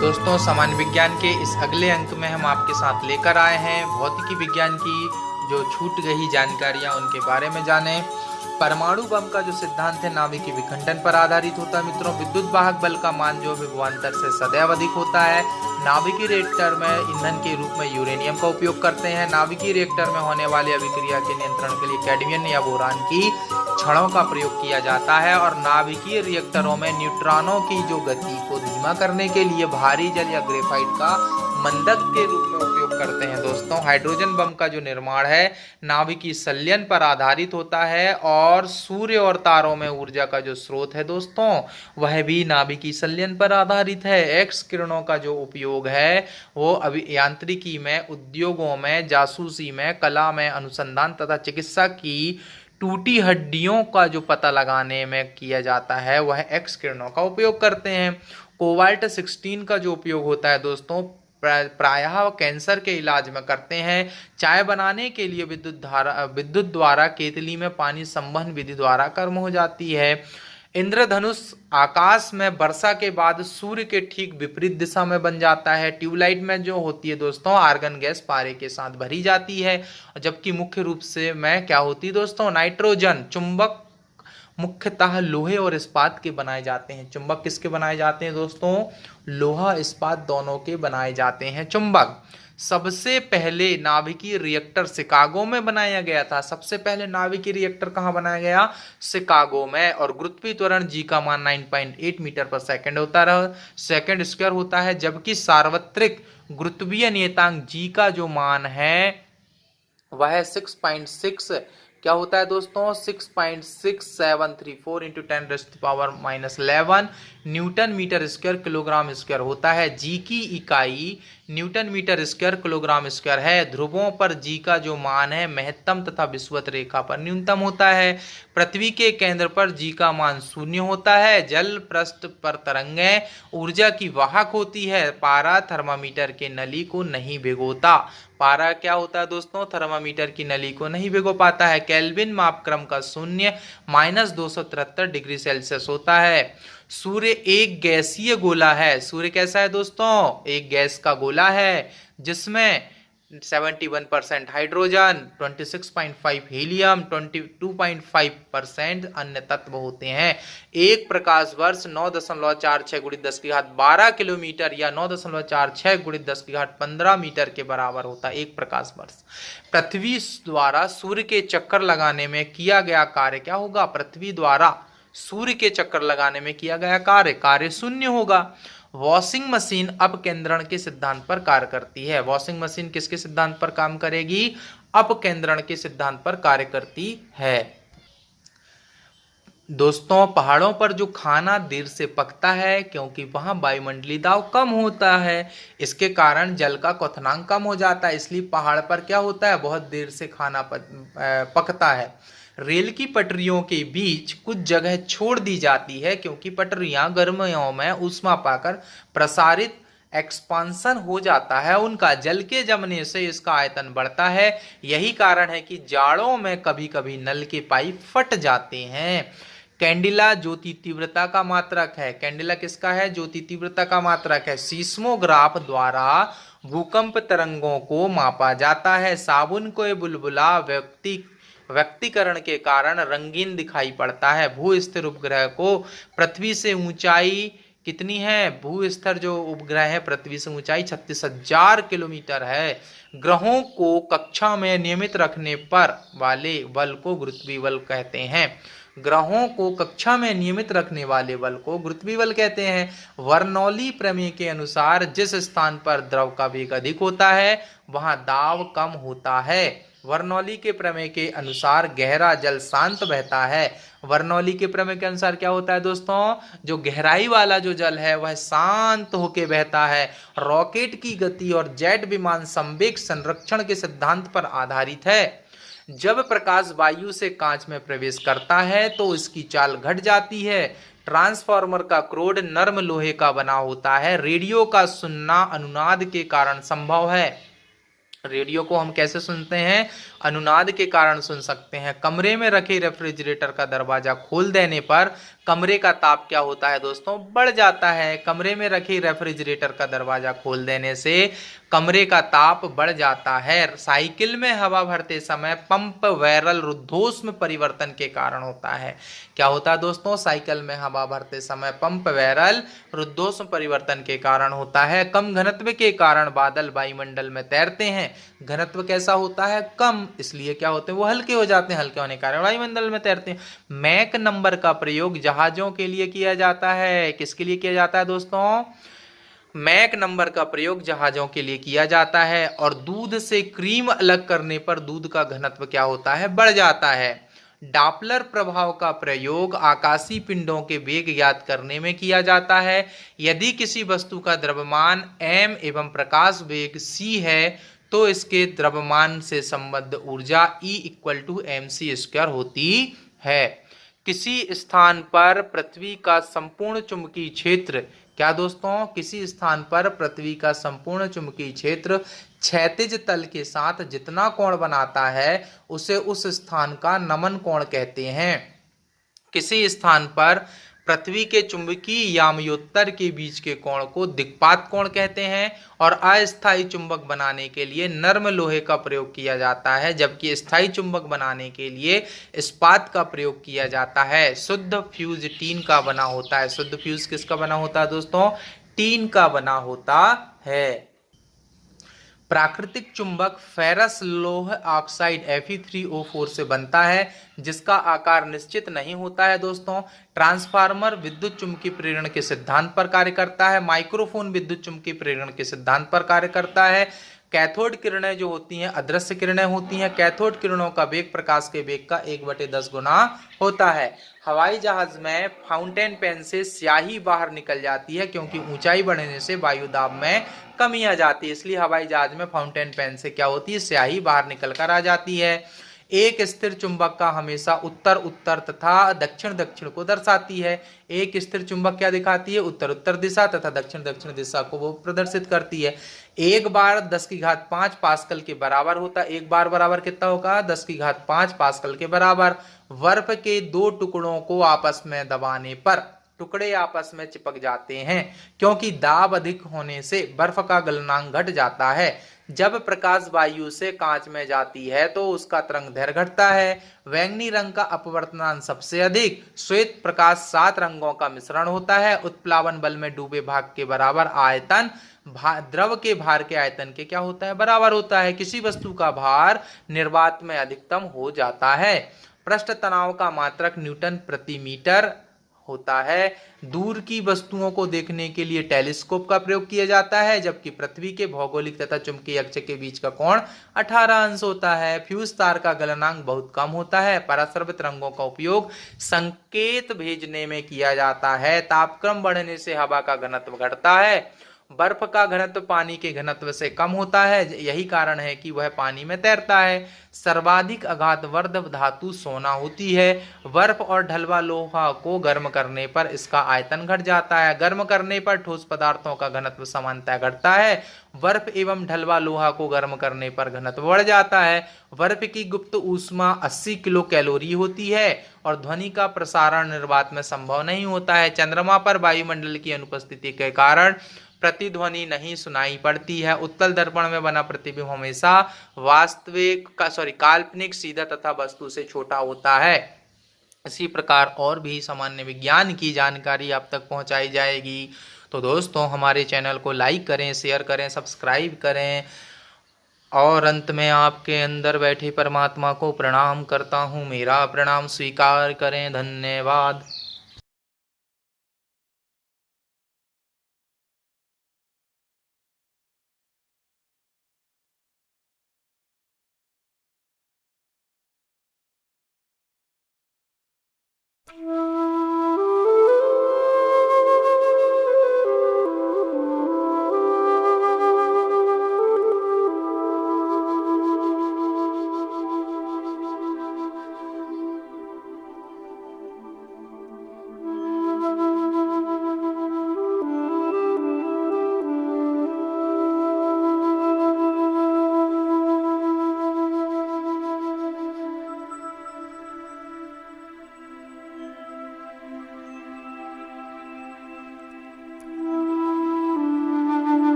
दोस्तों, सामान्य विज्ञान के इस अगले अंक में हम आपके साथ लेकर आए हैं भौतिकी विज्ञान की जो छूट गई जानकारियां उनके बारे में जानें। परमाणु बम का जो सिद्धांत है नाभिकीय विखंडन पर आधारित होता है मित्रों। विद्युत वाहक बल का मान जो विभवांतर से सदैव अधिक होता है। नाभिकीय रिएक्टर में ईंधन के रूप में यूरेनियम का उपयोग करते हैं। नाभिकीय रिएक्टर में होने वाली अभिक्रिया के नियंत्रण के लिए कैडमियम या बोरान की छड़ों का प्रयोग किया जाता है। और नाभिकीय रिएक्टरों में न्यूट्रॉनों की जो गति को धीमा करने के लिए भारी जल या ग्रेफाइट का मंदक के रूप में उपयोग करते हैं। दोस्तों, हाइड्रोजन बम का जो निर्माण है नाभिकीय संलयन पर आधारित होता है और सूर्य और तारों में ऊर्जा का जो स्रोत है दोस्तों वह भी नाभिकीय संलयन पर आधारित है। एक्स किरणों का जो उपयोग है वो अभियांत्रिकी में, उद्योगों में, जासूसी में, कला में, अनुसंधान तथा चिकित्सा की टूटी हड्डियों का जो पता लगाने में किया जाता है वह एक्स किरणों का उपयोग करते हैं। कोबाल्ट 16 का जो उपयोग होता है दोस्तों प्रायः कैंसर के इलाज में करते हैं। चाय बनाने के लिए विद्युत द्वारा केतली में पानी संवहन विधि द्वारा कर्म हो जाती है। इंद्रधनुष आकाश में वर्षा के बाद सूर्य के ठीक विपरीत दिशा में बन जाता है। ट्यूबलाइट में जो होती है दोस्तों आर्गन गैस पारे के साथ भरी जाती है, जबकि मुख्य रूप से में क्या होती है दोस्तों नाइट्रोजन। चुंबक मुख्यतः लोहे और इस्पात के बनाए जाते हैं। चुंबक किसके बनाए जाते हैं दोस्तों? लोहा इस्पात दोनों के बनाए जाते हैं चुंबक। सबसे पहले नाभिकीय रिएक्टर शिकागो में बनाया गया था। सबसे पहले नाभिकीय रिएक्टर कहाँ बनाया गया? शिकागो में। और गुरुत्वीय त्वरण जी का मान 9.8 मीटर पर सेकंड होता रहा सेकंड स्क्वायर होता है, जबकि सार्वत्रिक गुरुत्वीय नियतांक जी का जो मान है वह 6.6 क्या होता है दोस्तों? 6.6734 into 10⁻⁻11 newton metre square kilogram square होता है। जी की इकाई newton metre square kilogram square है। ध्रुवों पर जी का जो मान है महत्तम तथा विषुवत रेखा पर न्यूनतम होता है। पृथ्वी के केंद्र पर जी का मान 0 होता है। जल पृष्ठ पर तरंगें ऊर्जा की वाहक होती है। पारा थर्मामीटर के नली को नहीं भिगोता। पारा क्या होता है दोस्तों? थर्मामीटर की नली को नहीं भिगो पाता है। केल्विन मापक्रम का शून्य -273 डिग्री सेल्सियस होता है। सूर्य एक गैसीय गोला है। सूर्य कैसा है दोस्तों? एक गैस का गोला है जिसमें 71% हाइड्रोजन, 26.5 हीलियम, 22.5% अन्य तत्व होते हैं। एक प्रकाश वर्ष 9.46 × 10⁻12 किलोमीटर या 9.46 × 10⁻15 मीटर के बराबर होता है एक प्रकाश वर्ष। पृथ्वी द्वारा सूर्य के चक्कर लगाने में किया गया कार्य क्या होगा? पृथ्वी द्वारा सूर्य के चक्कर लगाने में किया गया कार्य शून्य होगा। वॉशिंग मशीन अपकेंद्रण के सिद्धांत पर कार्य करती है। वॉशिंग मशीन किसके सिद्धांत पर काम करेगी? अपकेंद्रण के सिद्धांत पर कार्य करती है। दोस्तों, पहाड़ों पर जो खाना देर से पकता है क्योंकि वहां वायुमंडलीय दाब कम होता है। इसके कारण जल का क्वथनांक कम हो जाता है, इसलिए पहाड़ पर क्या होता है? बहुत देर से खाना पकता है। रेल की पटरियों के बीच कुछ जगह छोड़ दी जाती है क्योंकि पटरियां गर्मियों में ऊष्मा पाकर प्रसारित एक्सपांसन हो जाता है। उनका जल के जमने से इसका आयतन बढ़ता है। यही कारण है कि जाड़ों में कभी कभी नल के पाइप फट जाते हैं। कैंडिला ज्योति तीव्रता का मात्रक है। कैंडिला किसका है? ज्योति तीव्रता का मात्रक है। सीस्मोग्राफ द्वारा भूकंप तरंगों को मापा जाता है। साबुन को बुलबुला व्यक्तिकरण के कारण रंगीन दिखाई पड़ता है। भू स्थिर उपग्रह को पृथ्वी से ऊंचाई कितनी है? भू स्थिर जो उपग्रह है पृथ्वी से ऊंचाई 36,000 किलोमीटर है। ग्रहों को कक्षा में नियमित रखने पर वाले बल को गुरुत्वीय बल कहते हैं। ग्रहों को कक्षा में नियमित रखने वाले बल को गुरुत्वीय बल कहते हैं। बर्नौली प्रमेय के अनुसार जिस स्थान पर द्रव का वेग अधिक होता है वहां दाब कम होता है। बर्नौली के प्रमेय के अनुसार गहरा जल शांत बहता है। बर्नौली के प्रमेय के अनुसार क्या होता है दोस्तों? जो गहराई वाला जो जल है वह शांत होकर बहता है। रॉकेट की गति और जेट विमान संवेग संरक्षण के सिद्धांत पर आधारित है। जब प्रकाश वायु से कांच में प्रवेश करता है तो इसकी चाल घट जाती है। ट्रांसफार्मर का क्रोड नर्म लोहे का बना होता है। रेडियो का सुनना अनुनाद के कारण संभव है। रेडियो को हम कैसे सुनते हैं? अनुनाद के कारण सुन सकते हैं। कमरे में रखे रेफ्रिजरेटर का दरवाजा खोल देने पर कमरे का ताप क्या होता है दोस्तों? बढ़ जाता है। कमरे में रखे रेफ्रिजरेटर का दरवाजा खोल देने से कमरे का ताप बढ़ जाता है। साइकिल में हवा भरते समय पंप वैरल रुद्धोष्म परिवर्तन के कारण होता है। क्या होता है दोस्तों? साइकिल में हवा भरते समय पंप वैरल रुद्धोष्म परिवर्तन के कारण होता है। कम घनत्व के कारण बादल वायुमंडल में तैरते हैं। घनत्व कैसा होता है? कम, इसलिए क्या होते हैं? वो हल्के हो जाते हैं। हल्के होने के कारण वायुमंडल में तैरते हैं। मैक नंबर का प्रयोग जहाजों के लिए किया जाता है। किसके लिए किया जाता है दोस्तों? मैक नंबर का प्रयोग जहाजों के लिए किया जाता है। और दूध से क्रीम अलग करने पर दूध का घनत्व क्या होता है? बढ़ जाता है। डॉपलर प्रभाव का प्रयोग आकाशीय पिंडों के वेग ज्ञात करने में किया जाता है। यदि किसी वस्तु का द्रव्यमान m एवं प्रकाश वेग c है तो इसके द्रव्यमान से संबद्ध ऊर्जा E = mc² होती है। किसी स्थान पर पृथ्वी का संपूर्ण चुंबकीय क्षेत्र, क्या दोस्तों? किसी स्थान पर पृथ्वी का संपूर्ण चुंबकीय क्षेत्र क्षैतिज तल के साथ जितना कोण बनाता है उसे उस स्थान का नमन कोण कहते हैं। किसी स्थान पर पृथ्वी के चुंबकीय याम्योत्तर के बीच के कोण को दिक्पात कोण कहते हैं। और अस्थायी चुंबक बनाने के लिए नर्म लोहे का प्रयोग किया जाता है, जबकि स्थायी चुंबक बनाने के लिए इस्पात का प्रयोग किया जाता है। शुद्ध फ्यूज टीन का बना होता है। शुद्ध फ्यूज किसका बना होता है दोस्तों? टीन का बना होता है। प्राकृतिक चुंबक फेरस लौह ऑक्साइड Fe3O4 से बनता है, जिसका आकार निश्चित नहीं होता है दोस्तों। ट्रांसफार्मर विद्युत चुंबकीय प्रेरण के सिद्धांत पर कार्य करता है। माइक्रोफोन विद्युत चुंबकीय प्रेरण के सिद्धांत पर कार्य करता है। कैथोड किरणें जो होती हैं अदृश्य किरणें होती हैं। कैथोड किरणों का वेग प्रकाश के वेग का 1/10 गुना होता है। हवाई जहाज में फाउंटेन पेन से स्याही बाहर निकल जाती है, क्योंकि ऊंचाई बढ़ने से वायु दाब में कमी आ जाती है। इसलिए हवाई जहाज में फाउंटेन पेन से क्या होती है? स्याही बाहर निकल कर आ जाती है। एक स्थिर चुंबक का हमेशा उत्तर उत्तर तथा दक्षिण दक्षिण को दर्शाती है। एक स्थिर चुंबक क्या दिखाती है? उत्तर उत्तर दिशा तथा दक्षिण दक्षिण दिशा को वो प्रदर्शित करती है। एक बार 10⁵ पास्कल के बराबर होता है। एक बार बराबर कितना होगा? 10⁵ पास्कल के बराबर। बर्फ के दो टुकड़ों को आपस में दबाने पर टुकड़े आपस में चिपक जाते हैं, क्योंकि दाब अधिक होने से बर्फ का गलनांक घट जाता है। जब प्रकाश वायु से कांच में जाती है तो उसका तरंगदैर्घ्य घटता है। बैंगनी रंग का अपवर्तनांक सबसे अधिक। श्वेत प्रकाश 7 रंगों का मिश्रण होता है। उत्प्लावन बल में डूबे भाग के बराबर आयतन द्रव के भार के आयतन के क्या होता है? बराबर होता है। किसी वस्तु का भार निर्वात में अधिकतम हो जाता है। पृष्ठ तनाव का मात्रक न्यूटन प्रति मीटर होता है। दूर की वस्तुओं को देखने के लिए टेलीस्कोप का प्रयोग किया जाता है, जबकि पृथ्वी के भौगोलिक तथा चुंबकीय अक्ष के बीच का कोण 18 अंश होता है। फ्यूज तार का गलनांक बहुत कम होता है। पराश्रवित रंगों का उपयोग संकेत भेजने में किया जाता है। तापक्रम बढ़ने से हवा का घनत्व घटता है। बर्फ का घनत्व पानी के घनत्व से कम होता है, यही कारण है कि वह पानी में तैरता है। सर्वाधिक आघातवर्धक धातु सोना होती है। बर्फ और ढलवा लोहा को गर्म करने पर इसका आयतन घट जाता है। गर्म करने पर ठोस पदार्थों का घनत्व सामान्यतः घटता है। बर्फ एवं ढलवा लोहा को गर्म करने पर घनत्व बढ़ जाता है। बर्फ की गुप्त ऊष्मा 80 किलो कैलोरी होती है और ध्वनि का प्रसारण निर्वात में संभव नहीं होता है। चंद्रमा पर वायुमंडल की अनुपस्थिति के कारण प्रतिध्वनि नहीं सुनाई पड़ती है। उत्तल दर्पण में बना प्रतिबिंब हमेशा काल्पनिक, सीधा तथा वस्तु से छोटा होता है। इसी प्रकार और भी सामान्य विज्ञान की जानकारी आप तक पहुंचाई जाएगी। तो दोस्तों हमारे चैनल को लाइक करें, शेयर करें, सब्सक्राइब करें और अंत में आपके अंदर बैठे परमात्मा को प्रणाम करता हूं। मेरा प्रणाम स्वीकार करें। धन्यवाद।